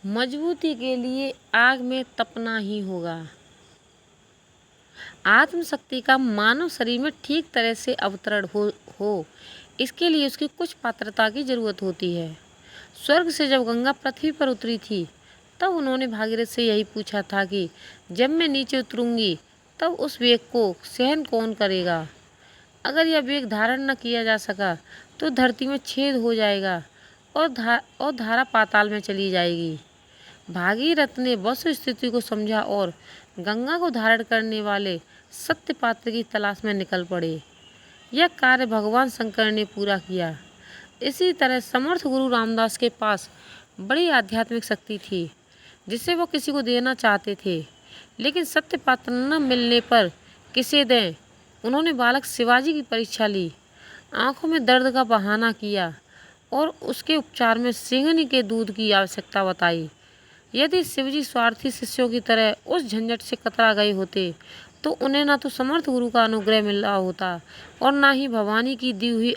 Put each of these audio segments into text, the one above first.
मजबूती के लिए आग में तपना ही होगा। आत्मशक्ति का मानव शरीर में ठीक तरह से अवतरण हो इसके लिए उसकी कुछ पात्रता की जरूरत होती है। स्वर्ग से जब गंगा पृथ्वी पर उतरी थी तब उन्होंने भागीरथ से यही पूछा था कि जब मैं नीचे उतरूंगी तब उस वेग को सहन कौन करेगा। अगर यह वेग धारण न किया जा सका तो धरती में छेद हो जाएगा और धारा पाताल में चली जाएगी। भागीरथ ने वस्तु स्थिति को समझा और गंगा को धारण करने वाले सत्य पात्र की तलाश में निकल पड़े। यह कार्य भगवान शंकर ने पूरा किया। इसी तरह समर्थ गुरु रामदास के पास बड़ी आध्यात्मिक शक्ति थी जिसे वो किसी को देना चाहते थे, लेकिन सत्य पात्र न मिलने पर किसे दें। उन्होंने बालक शिवाजी की परीक्षा ली, आंखों में दर्द का बहाना किया और उसके उपचार में सिंघनी के दूध की आवश्यकता बताई। यदि शिवजी स्वार्थी शिष्यों की तरह उस झंझट से कतरा गए होते तो उन्हें न तो समर्थ गुरु का अनुग्रह मिला होता और न ही भवानी की दी हुई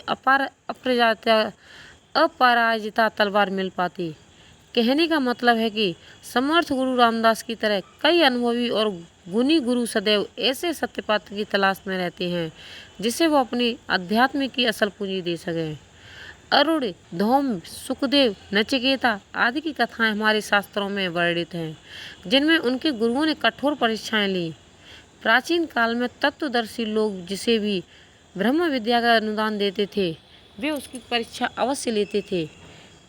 अपराजिता तलवार मिल पाती। कहने का मतलब है कि समर्थ गुरु रामदास की तरह कई अनुभवी और गुणी गुरु सदैव ऐसे सत्यपात्र की तलाश में रहते हैं जिसे वो अपनी अध्यात्म की असल पूंजी दे सकें। अरुण, धौम, सुखदेव, नचिकेता आदि की कथाएं हमारे शास्त्रों में वर्णित हैं, जिनमें उनके गुरुओं ने कठोर परीक्षाएं ली। प्राचीन काल में तत्वदर्शी लोग जिसे भी ब्रह्म विद्या का अनुदान देते थे वे उसकी परीक्षा अवश्य लेते थे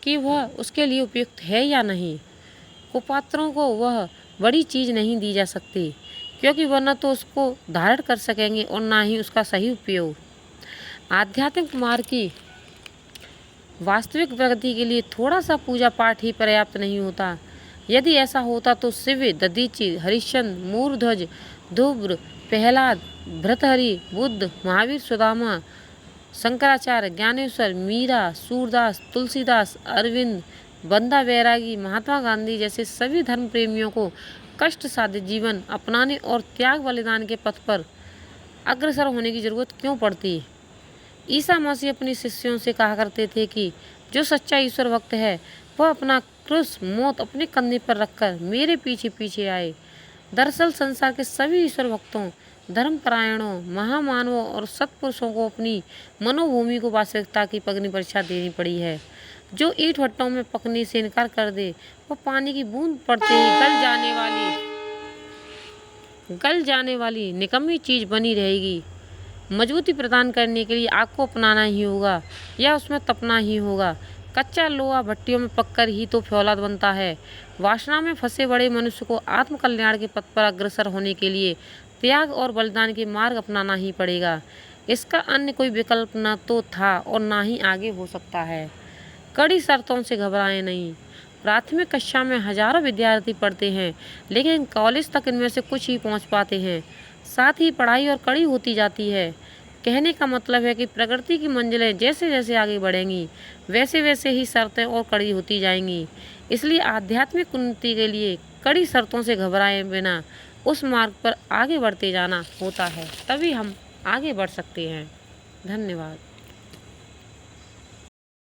कि वह उसके लिए उपयुक्त है या नहीं। कुपात्रों को वह बड़ी चीज़ नहीं दी जा सकती क्योंकि वह न तो उसको धारण कर सकेंगे और न ही उसका सही उपयोग। आध्यात्मिक मार्ग की वास्तविक प्रगति के लिए थोड़ा सा पूजा पाठ ही पर्याप्त नहीं होता। यदि ऐसा होता तो शिव, दधीचि, हरिश्चंद्र, मूर्ध्वज, ध्रुव, प्रहलाद, भर्तृहरि, बुद्ध, महावीर, सुदामा, शंकराचार्य, ज्ञानेश्वर, मीरा, सूरदास, तुलसीदास, अरविंद, बंदा बैरागी, महात्मा गांधी जैसे सभी धर्म प्रेमियों को कष्ट साध्य जीवन अपनाने और त्याग बलिदान के पथ पर अग्रसर होने की जरूरत क्यों पड़ती। ईसा मसीह अपने शिष्यों से कहा करते थे कि जो सच्चा ईश्वर भक्त है वह अपना क्रूस मौत अपने कंधे पर रखकर मेरे पीछे पीछे आए। दरअसल संसार के सभी ईश्वर भक्तों, धर्मपरायणों, महामानवों और सत्पुरुषों को अपनी मनोभूमि को वास्तविकता की अग्नि परीक्षा देनी पड़ी है। जो ईंट भट्टों में पकने से इनकार कर दे वह पानी की बूंद पड़ते ही गल जाने वाली निकम्मी चीज बनी रहेगी। मजबूती प्रदान करने के लिए आग को अपनाना ही होगा या उसमें तपना ही होगा। कच्चा लोहा भट्टियों में पककर ही तो फौलाद बनता है। वासना में फंसे बड़े मनुष्य को आत्मकल्याण के पथ पर अग्रसर होने के लिए त्याग और बलिदान के मार्ग अपनाना ही पड़ेगा। इसका अन्य कोई विकल्प न तो था और न ही आगे हो सकता है। कड़ी शर्तों से घबराएं नहीं। प्राथमिक कक्षा में हजारों विद्यार्थी पढ़ते हैं लेकिन कॉलेज तक इनमें से कुछ ही पहुंच पाते हैं। साथ ही पढ़ाई और कड़ी होती जाती है। कहने का मतलब है कि प्रगति की मंजिलें जैसे जैसे आगे बढ़ेंगी वैसे वैसे ही शर्तें और कड़ी होती जाएंगी। इसलिए आध्यात्मिक उन्नति के लिए कड़ी शर्तों से घबराए बिना उस मार्ग पर आगे बढ़ते जाना होता है, तभी हम आगे बढ़ सकते हैं। धन्यवाद।